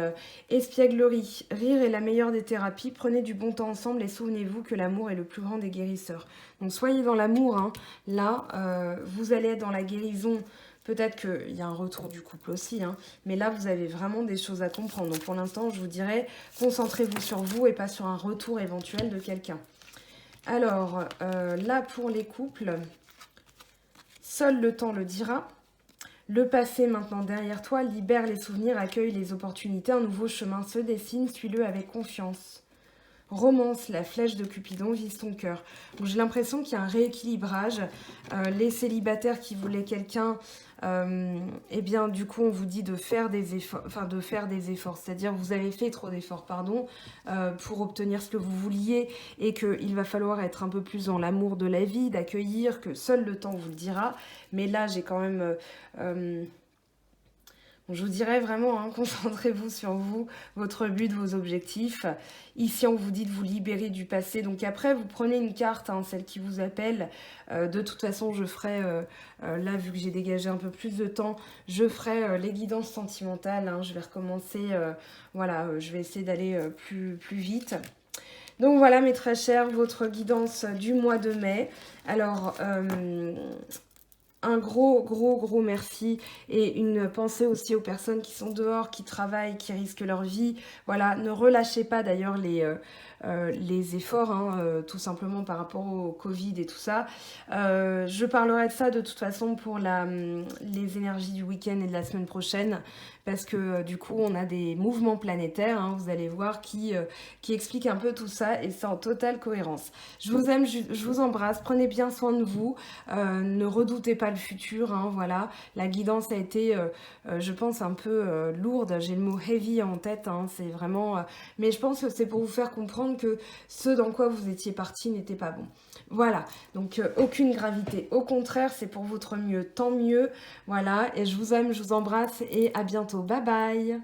espièglerie, rire est la meilleure des thérapies. Prenez du bon temps ensemble et souvenez-vous que l'amour est le plus grand des guérisseurs. Donc soyez dans l'amour, hein. Là, vous allez être dans la guérison. Peut-être qu'il y a un retour du couple aussi, hein, mais là, vous avez vraiment des choses à comprendre. Donc pour l'instant, je vous dirais, concentrez-vous sur vous et pas sur un retour éventuel de quelqu'un. Alors, là, pour les couples, seul le temps le dira. Le passé maintenant derrière toi, libère les souvenirs, accueille les opportunités, un nouveau chemin se dessine, suis-le avec confiance. Romance, la flèche de Cupidon vise ton cœur. Donc j'ai l'impression qu'il y a un rééquilibrage. Les célibataires qui voulaient quelqu'un, eh bien du coup on vous dit de faire des efforts, c'est-à-dire vous avez fait trop d'efforts, pardon, pour obtenir ce que vous vouliez et qu'il va falloir être un peu plus dans l'amour de la vie, d'accueillir, que seul le temps vous le dira. Mais là j'ai quand même... je vous dirais vraiment, hein, concentrez-vous sur vous, votre but, vos objectifs. Ici, on vous dit de vous libérer du passé. Donc après, vous prenez une carte, hein, celle qui vous appelle. De toute façon, je ferai, là, vu que j'ai dégagé un peu plus de temps, je ferai les guidances sentimentales. Hein, je vais recommencer, voilà, je vais essayer d'aller plus vite. Donc voilà, mes très chers, votre guidance du mois de mai. Alors... un gros merci et une pensée aussi aux personnes qui sont dehors, qui travaillent, qui risquent leur vie. Voilà, ne relâchez pas d'ailleurs les efforts, hein, tout simplement par rapport au Covid et tout ça. Je parlerai de ça de toute façon pour les énergies du week-end et de la semaine prochaine, parce que du coup on a des mouvements planétaires, hein, vous allez voir, qui expliquent un peu tout ça et c'est en totale cohérence. Je vous aime, je vous embrasse, prenez bien soin de vous, ne redoutez pas le futur, hein, voilà. La guidance a été, je pense, un peu lourde. J'ai le mot heavy en tête, hein, c'est vraiment... mais je pense que c'est pour vous faire comprendre que ce dans quoi vous étiez parti n'était pas bon. Voilà, donc aucune gravité. Au contraire, c'est pour votre mieux, tant mieux. Voilà, et je vous aime, je vous embrasse et à bientôt. Bye bye!